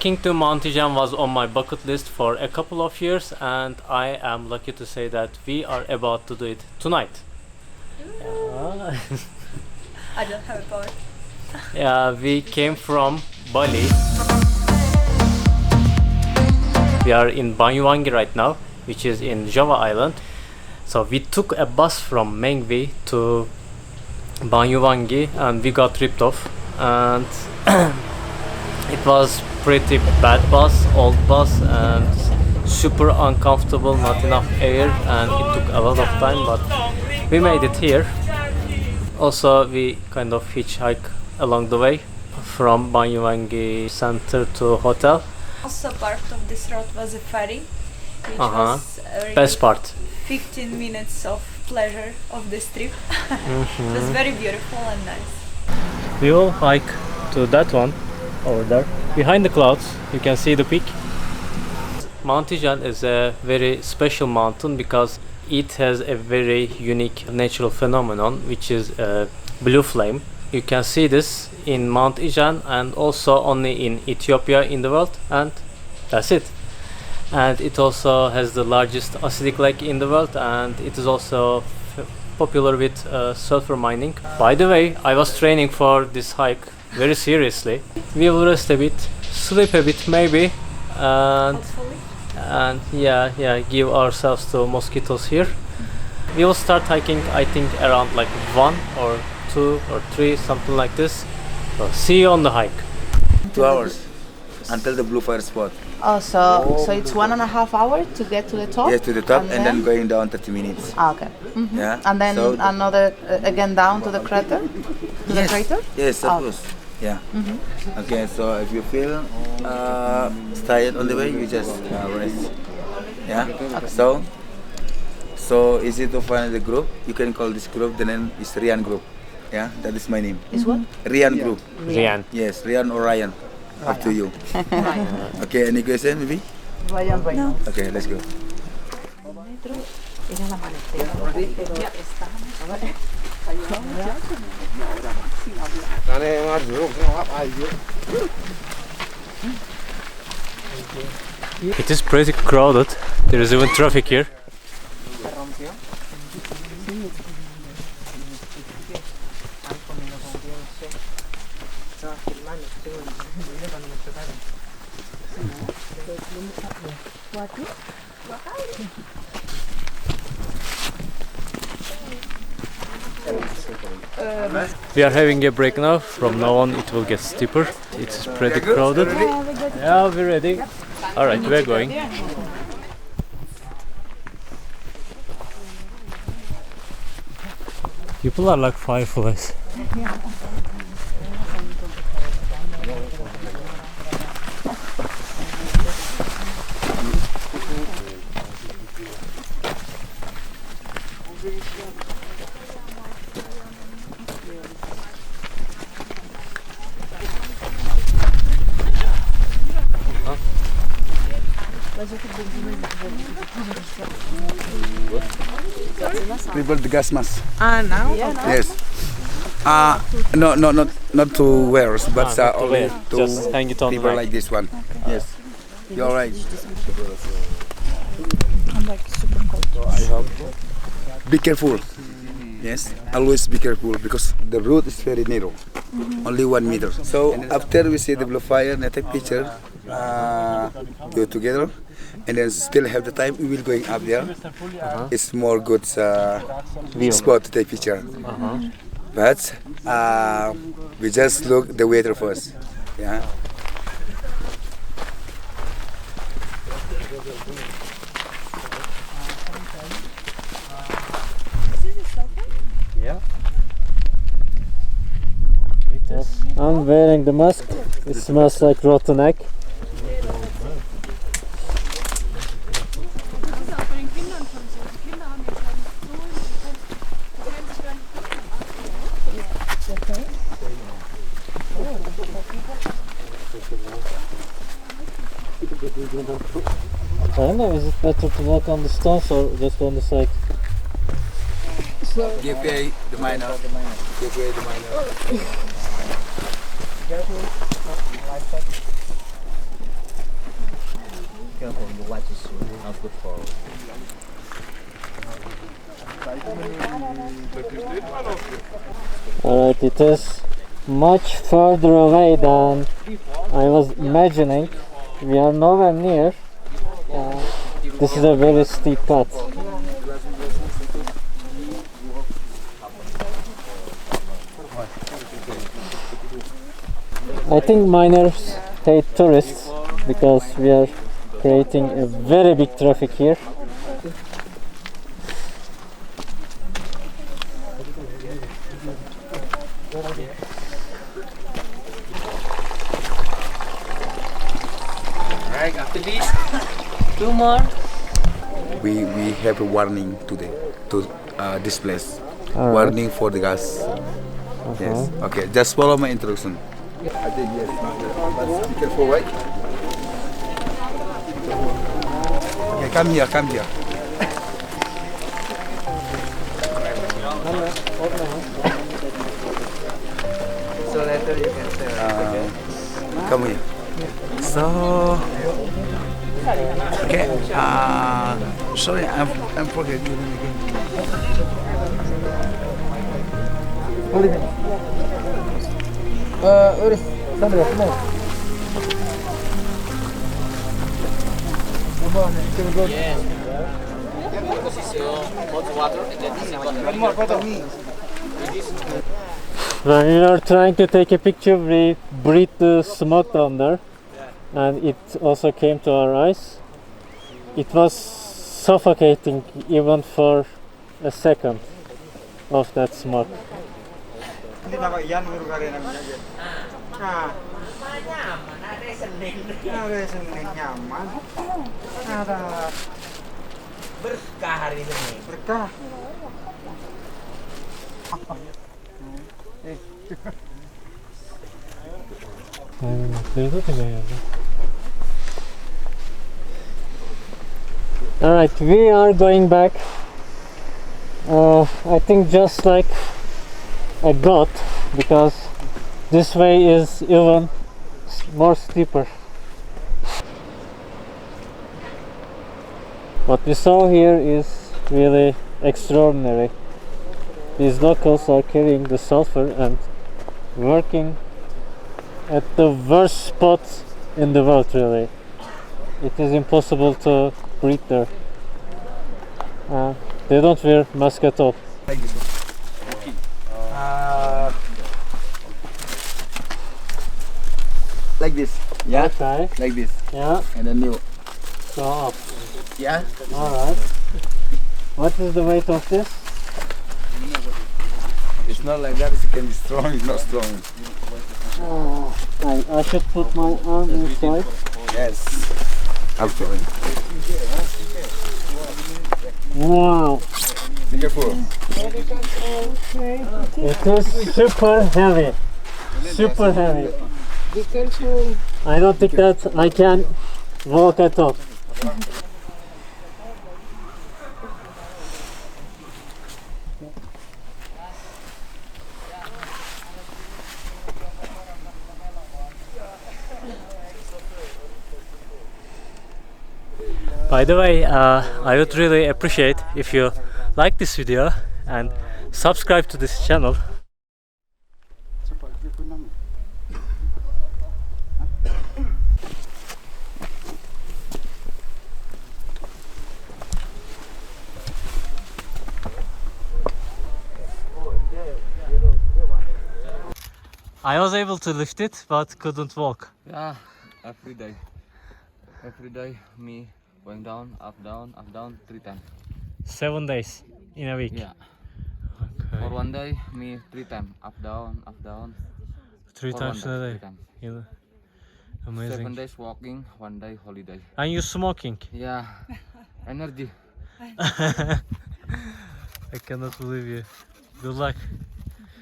Hiking to Mount Ijen was on my bucket list for a couple of years, and I am lucky to say that we are about to do it tonight. Yeah. I don't have a power. Yeah, we came from Bali. We are in Banyuwangi right now, which is in Java Island. So we took a bus from Mengwi to Banyuwangi and we got ripped off, and it was pretty bad bus, old bus, and super uncomfortable, not enough air, and it took a lot of time, but we made it here. Also, we kind of hitchhike along the way from Banyuwangi center to hotel. Also part of this road was a ferry, which was really Best part. 15 minutes of pleasure of this trip. It was very beautiful and nice. We will hike to that one over there. Behind the clouds, you can see the peak. Mount Ijen is a very special mountain because it has a very unique natural phenomenon, which is a blue flame. You can see this in Mount Ijen and also only in Ethiopia in the world, and that's it. And it also has the largest acidic lake in the world, and it is also popular with sulphur mining. By the way, I was training for this hike very seriously. We will rest a bit, sleep a bit maybe, and Hopefully. yeah, give ourselves to mosquitoes here. We will start hiking, I think, around like 1 or 2 or 3, something like this. So see you on the hike. 2 hours until the blue fire spot. Oh, so it's 1.5 hours to get to the top? Yes, to the top, and then going down 30 minutes. Ah, okay. Mhm. Yeah. And then So- another, again down to the crater? To the Yes. crater? Yes, of Ah. course. Yeah. Okay, so if you feel tired on the way, you just rest. Yeah. So easy to find the group. You can call this group. The name is Rian Group. Yeah, that is my name. Is what? Rian Group. Rian. Yes, Rian or Ryan. Up to you. Okay, any question maybe? Ryan, right now. Okay, let's go. It is pretty crowded. There is even traffic here. We are having a break now. From now on it will get steeper. It's pretty crowded. Yeah, we're ready. Alright, we're going. People are like fireflies. People the gas mask. Now? Yes. No, not to wear, but not to only wear. to Just hang it on the people neck. like this one. Yes. You're right. I'm like super cold. Be careful. Yes, always be careful because the route is very narrow, only 1 meter. So after we see the blue fire and take picture, go together, and then still have the time. We will going up there. It's more good spot to take picture. But we just look the weather first. Yeah. Yeah. I'm wearing the mask. It smells like rotten egg. I don't know, is it better to walk on the stones or just on the side? Give way the minor. Give way the minor. Careful, you watch the shoe. Not good for. Alright, it is much further away than I was imagining. We are nowhere near. This is a very steep path. I think miners hate tourists because we are creating a very big traffic here. Right, after this, 2 more. We have a warning today to this place. Alright. Warning for the gas. Yes. Okay, just follow my instruction. I think yes. But be careful, right? Okay, come here, come here. So later you can say. Come here. So, okay. Sorry, I'm forgetting again. Urus, Sandra, come on. Yes. This is hot water and then this is water. When we are trying to take a picture, we breathed the smoke down there, and it also came to our eyes. It was suffocating even for a second of that smoke. Berkah hari ini. Berkah. Alright, we are going back. I think just like a goat, because this way is even more steeper. What we saw here is really extraordinary. These locals are carrying the sulfur and working at the worst spot in the world, really. It is impossible to breathe there. They don't wear mask at all. Like this. Yeah. Okay. Like this. Yeah. And then you. Go up. Yeah. Alright. What is the weight of this? It's not like that. It can be strong. It's not strong. I should put my arm inside. Yes. Actually. Wow. Be careful. It is super heavy. Super heavy. Be careful. I don't think that I can walk at all. By the way, I would really appreciate if you like this video and subscribe to this channel. I was able to lift it, but couldn't walk. Yeah, every day. Every day, me going down, up, down, 3 times. 7 days in a week. Yeah. Okay. For 1 day, me 3 times, up, down. 3 For times 1 a day, day. 3 times. Yeah. 7 Amazing. days walking, 1 day holiday. And you smoking? Yeah, energy. I cannot believe you. Good luck.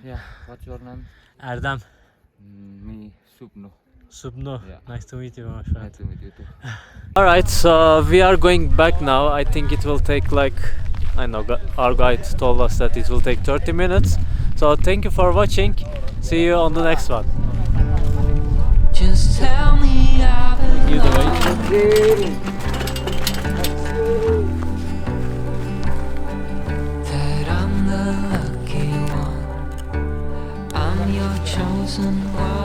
Yeah, what's your name? Erdem. Me, Supno. Subno. Yeah. Nice to meet you, my friend. Nice to meet you too. Alright, so we are going back now. I think it will take like, I know, our guide told us that it will take 30 minutes. So thank you for watching. See you on the next one. Just tell me I Give the way. sun while